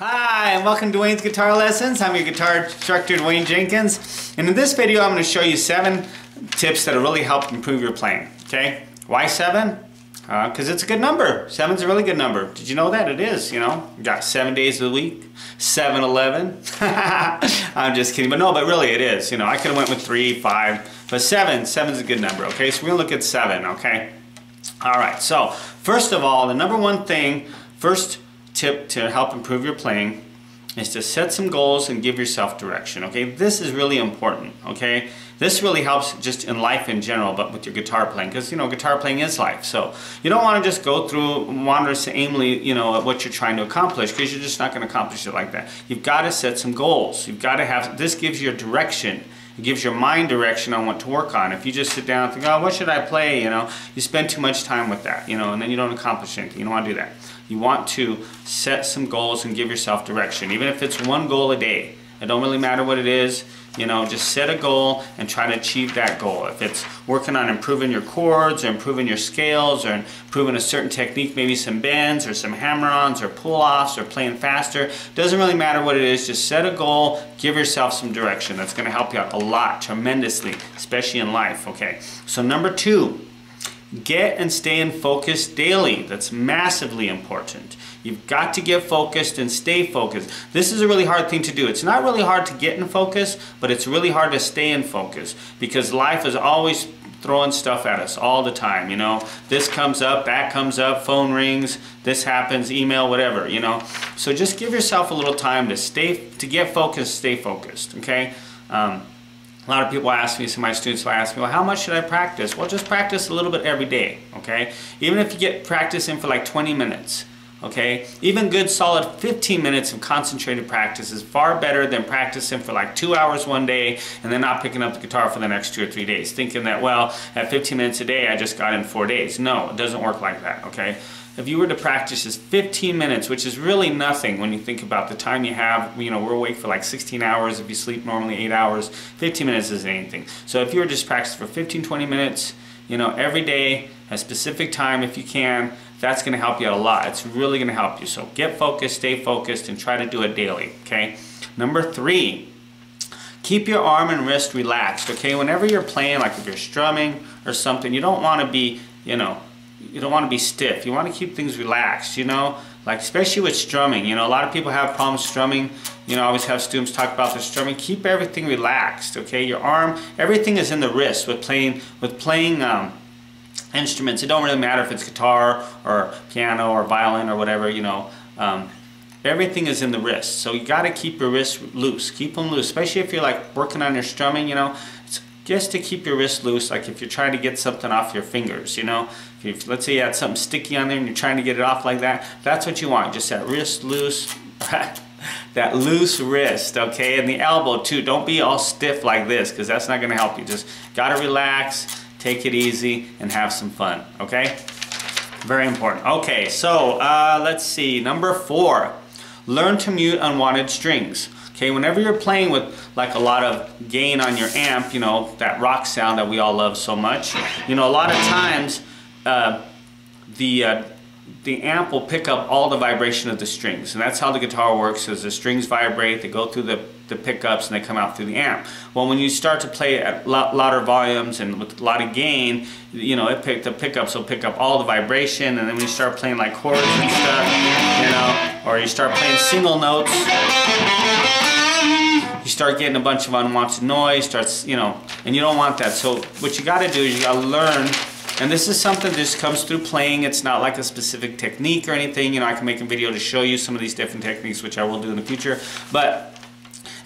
Hi, and welcome to Dwayne's Guitar Lessons. I'm your guitar instructor, Dwayne Jenkins. And in this video, I'm going to show you 7 tips that'll really help improve your playing. Okay? Why 7? Because it's a good number. 7's a really good number. Did you know that? It is, you know. You got 7 days of the week. 7-11. I'm just kidding. But no, but really it is. You know, I could have went with 3, 5. But 7's a good number. Okay? So we're going to look at 7. Okay? Alright, so first of all, the number one thing, first tip to help improve your playing is to set some goals and give yourself direction. Okay, this is really important. Okay, this really helps just in life in general, but with your guitar playing, because you know guitar playing is life. So you don't want to just go through wander aimlessly, you know, at what you're trying to accomplish, because you're just not going to accomplish it like that. You've got to set some goals. You've got to have this. Gives you a direction. It gives your mind direction on what to work on. If you just sit down and think, oh, what should I play? You know, you spend too much time with that, you know, and then you don't accomplish anything. You don't want to do that. You want to set some goals and give yourself direction, even if it's 1 goal a day. It don't really matter what it is. You know, just set a goal and try to achieve that goal. If it's working on improving your chords or improving your scales or improving a certain technique, maybe some bends or some hammer-ons or pull-offs or playing faster, doesn't really matter what it is. Just set a goal, give yourself some direction. That's going to help you out a lot, tremendously, especially in life. Okay, so number 2, get and stay in focus daily. That's massively important. You've got to get focused and stay focused. This is a really hard thing to do. It's not really hard to get in focus, but it's really hard to stay in focus because life is always throwing stuff at us all the time, you know. This comes up, that comes up, phone rings, this happens, email, whatever, you know. So just give yourself a little time to get focused, stay focused, okay? A lot of people ask me, some of my students will ask me, well, how much should I practice? Well, just practice a little bit every day, okay? Even if you get practice in for like 20 minutes, okay? Even good solid 15 minutes of concentrated practice is far better than practicing for like 2 hours one day and then not picking up the guitar for the next 2 or 3 days, thinking that, well, at 15 minutes a day, I just got in 4 days. No, it doesn't work like that, okay? If you were to practice just 15 minutes, which is really nothing when you think about the time you have, you know, we're awake for like 16 hours. If you sleep normally 8 hours, 15 minutes isn't anything. So if you were just practice for 15, 20 minutes, you know, every day, a specific time if you can, that's going to help you out a lot. It's really going to help you. So get focused, stay focused, and try to do it daily, okay? Number 3, keep your arm and wrist relaxed, okay? Whenever you're playing, like if you're strumming or something, you don't want to be, you know, you don't want to be stiff. You want to keep things relaxed, you know, like especially with strumming. You know, a lot of people have problems strumming. You know, I always have students talk about their strumming. Keep everything relaxed, okay? Your arm, everything is in the wrist with playing instruments. It don't really matter if it's guitar or piano or violin or whatever, you know. Everything is in the wrist. So you got to keep your wrists loose. Keep them loose, especially if you're like working on your strumming, you know. It's just to keep your wrist loose, like if you're trying to get something off your fingers, you know. If let's say you had something sticky on there and you're trying to get it off like that, that's what you want. Just that wrist loose, that loose wrist, okay? And the elbow too. Don't be all stiff like this, because that's not going to help you. Just got to relax, take it easy, and have some fun, okay? Very important. Okay, so let's see. Number 4, learn to mute unwanted strings. Okay, whenever you're playing with like a lot of gain on your amp, you know, that rock sound that we all love so much, you know, a lot of times the amp will pick up all the vibration of the strings, and that's how the guitar works. As the strings vibrate, they go through the pickups and they come out through the amp. Well, when you start to play at louder volumes and with a lot of gain, you know, the pickups will pick up all the vibration, and then when you start playing like chords and stuff, you know, or you start playing single notes, you start getting a bunch of unwanted noise, starts, you know, and you don't want that. So what you got to do is you got to learn. And this is something that just comes through playing. It's not like a specific technique or anything. You know, I can make a video to show you some of these different techniques, which I will do in the future. But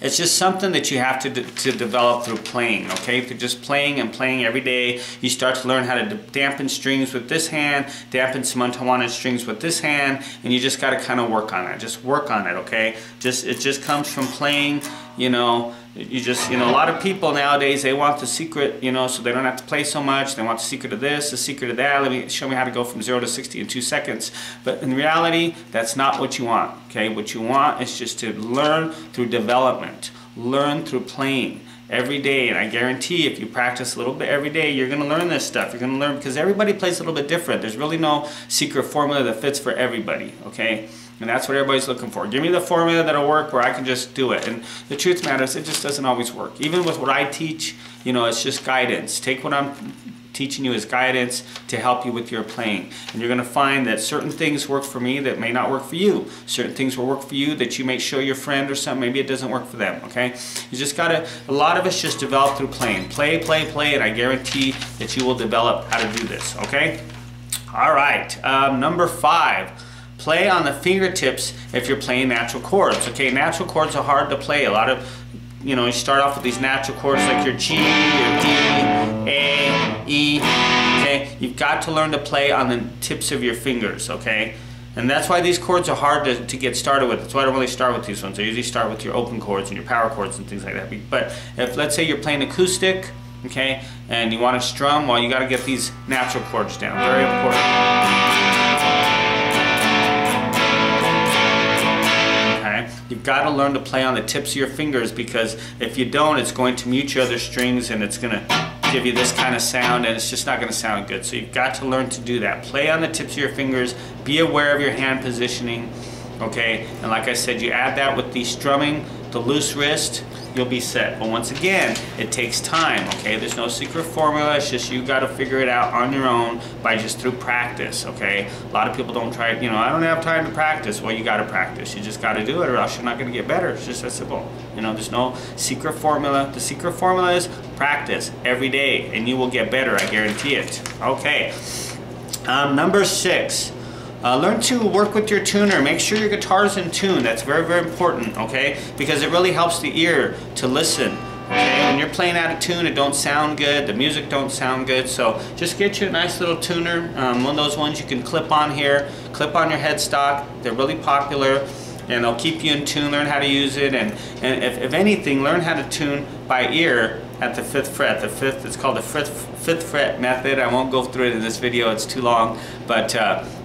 it's just something that you have to develop through playing, okay? Through just playing and playing every day, you start to learn how to dampen strings with this hand, dampen some unwanted strings with this hand, and you just got to kind of work on that. Just work on it, okay? It just comes from playing, you know. You know, a lot of people nowadays, they want the secret, you know, so they don't have to play so much. They want the secret of this, the secret of that. Show me how to go from 0 to 60 in 2 seconds. But in reality, that's not what you want, okay? What you want is just to learn through development, learn through playing every day. And I guarantee if you practice a little bit every day, you're going to learn this stuff. You're going to learn, because everybody plays a little bit different. There's really no secret formula that fits for everybody, okay? And that's what everybody's looking for. Give me the formula that'll work where I can just do it. And the truth matters, it just doesn't always work. Even with what I teach, you know, it's just guidance. Take what I'm teaching you as guidance to help you with your playing. And you're going to find that certain things work for me that may not work for you. Certain things will work for you that you may show your friend or something. Maybe it doesn't work for them, okay? You just got to, a lot of us just develop through playing. Play, play, play, and I guarantee that you will develop how to do this, okay? All right, number 5. Play on the fingertips if you're playing natural chords. Okay, natural chords are hard to play. A lot of, you know, you start off with these natural chords like your G, your D, A, E, okay? You've got to learn to play on the tips of your fingers, okay? And that's why these chords are hard to get started with. That's why I don't really start with these ones. I usually start with your open chords and your power chords and things like that. But if, let's say you're playing acoustic, okay, and you want to strum, well, you got to get these natural chords down. Very important. You've got to learn to play on the tips of your fingers, because if you don't, it's going to mute your other strings and it's going to give you this kind of sound, and it's just not going to sound good. So you've got to learn to do that. Play on the tips of your fingers. Be aware of your hand positioning, okay? And like I said, you add that with the strumming, the loose wrist, you'll be set. But once again, it takes time, okay? There's no secret formula. It's just you got to figure it out on your own by just through practice, okay? A lot of people don't try it, you know, I don't have time to practice. Well, you got to practice. You just got to do it, or else you're not going to get better. It's just that simple. You know, there's no secret formula. The secret formula is practice every day, and you will get better, I guarantee it. Okay. Number 6. Learn to work with your tuner. Make sure your guitar's in tune. That's very, very important, okay? Because it really helps the ear to listen, okay? When you're playing out of tune, it don't sound good. The music don't sound good. So just get you a nice little tuner. One of those ones you can clip on here, clip on your headstock. They're really popular, and they'll keep you in tune. Learn how to use it, and if anything, learn how to tune by ear at the 5th fret. The 5th, it's called the 5th fret method. I won't go through it in this video, it's too long, but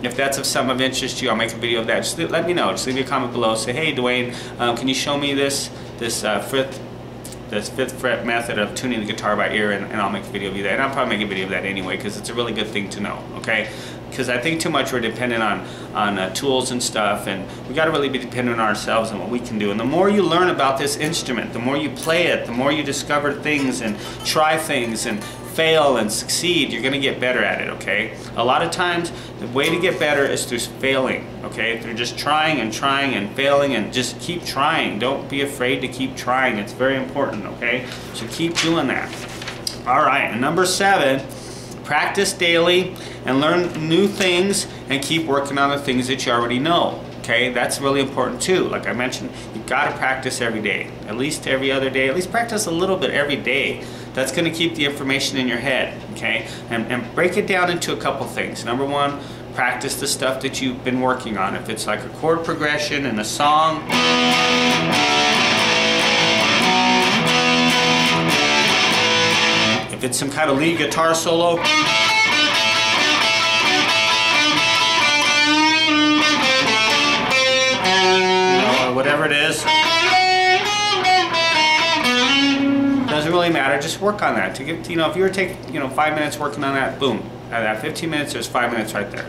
if that's of some of interest to you, I'll make a video of that. Just let me know. Just leave me a comment below. Say, hey Dwayne, can you show me this 5th fret method of tuning the guitar by ear, and I'll make a video of that. And I'll probably make a video of that anyway, because it's a really good thing to know, okay? Because I think too much we're dependent on tools and stuff, and we got to really be dependent on ourselves and what we can do. And the more you learn about this instrument, the more you play it, the more you discover things and try things and fail and succeed, you're going to get better at it, okay? A lot of times, the way to get better is through failing, okay? Through just trying and trying and failing, and just keep trying. Don't be afraid to keep trying. It's very important, okay? So keep doing that. All right, and number 7, practice daily and learn new things, and keep working on the things that you already know. Okay, that's really important too. Like I mentioned, you've got to practice every day, at least every other day. At least practice a little bit every day. That's going to keep the information in your head. Okay, and break it down into a couple things. Number 1, practice the stuff that you've been working on. If it's like a chord progression in a song, if it's some kind of lead guitar solo, whatever it is, doesn't really matter. Just work on that. To get, you know, if you were to take, 5 minutes working on that, boom, out of that 15 minutes, there's 5 minutes right there.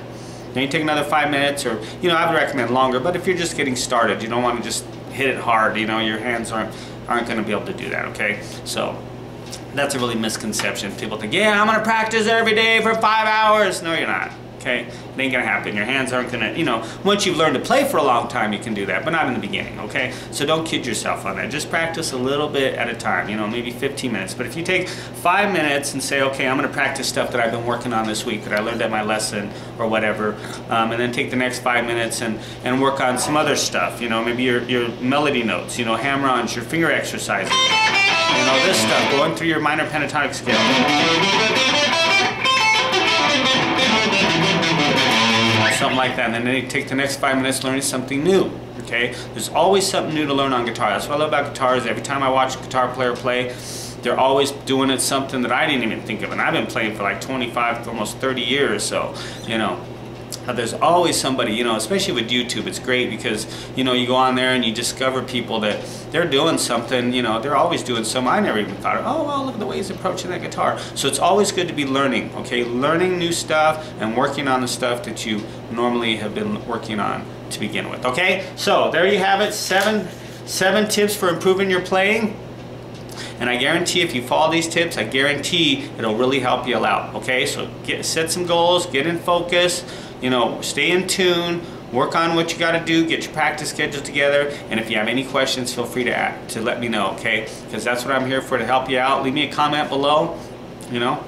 Then you take another 5 minutes, or I would recommend longer. But if you're just getting started, you don't want to just hit it hard. Your hands aren't going to be able to do that. Okay, so that's a really misconception. People think, yeah, I'm going to practice every day for 5 hours. No, you're not. Okay, it ain't gonna happen. Your hands aren't gonna, once you've learned to play for a long time, you can do that, but not in the beginning, okay? So don't kid yourself on that. Just practice a little bit at a time, maybe 15 minutes. But if you take 5 minutes and say, okay, I'm gonna practice stuff that I've been working on this week that I learned at my lesson or whatever, and then take the next 5 minutes and work on some other stuff, maybe your melody notes, hammer-ons, your finger exercises, this stuff, going through your minor pentatonic scale. Something like that, and then you take the next 5 minutes learning something new, okay? There's always something new to learn on guitar. That's what I love about guitar, is every time I watch a guitar player play, they're always doing it something that I didn't even think of, and I've been playing for like 25, almost 30 years, so, there's always somebody, you know, especially with YouTube, it's great because, you know, you go on there and you discover people that they're doing something, you know, they're always doing something. I never even thought of, oh, well, look at the way he's approaching that guitar. So it's always good to be learning, okay? Learning new stuff and working on the stuff that you normally have been working on to begin with, okay? So there you have it, seven tips for improving your playing. And I guarantee if you follow these tips, I guarantee it'll really help you out, okay? So set some goals, get in focus, you know, stay in tune, work on what you got to do, get your practice schedule together, and if you have any questions, feel free to let me know, okay? Because that's what I'm here for, to help you out. Leave me a comment below, you know,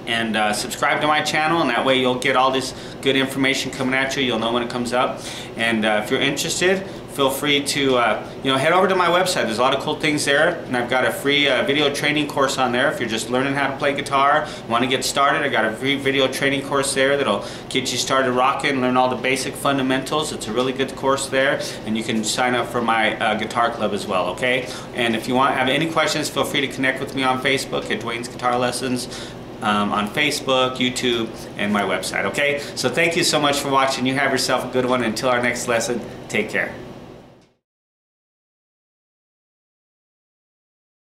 and subscribe to my channel, and that way you'll get all this good information coming at you. You'll know when it comes up. And if you're interested, feel free to you know, head over to my website. There's a lot of cool things there, and I've got a free video training course on there. If you're just learning how to play guitar, want to get started, I got a free video training course there that'll get you started rocking, learn all the basic fundamentals. It's a really good course there, and you can sign up for my guitar club as well, okay? And if you have any questions, feel free to connect with me on Facebook at Dwayne's Guitar Lessons, on Facebook, YouTube, and my website, okay? So thank you so much for watching. You have yourself a good one. Until our next lesson, take care.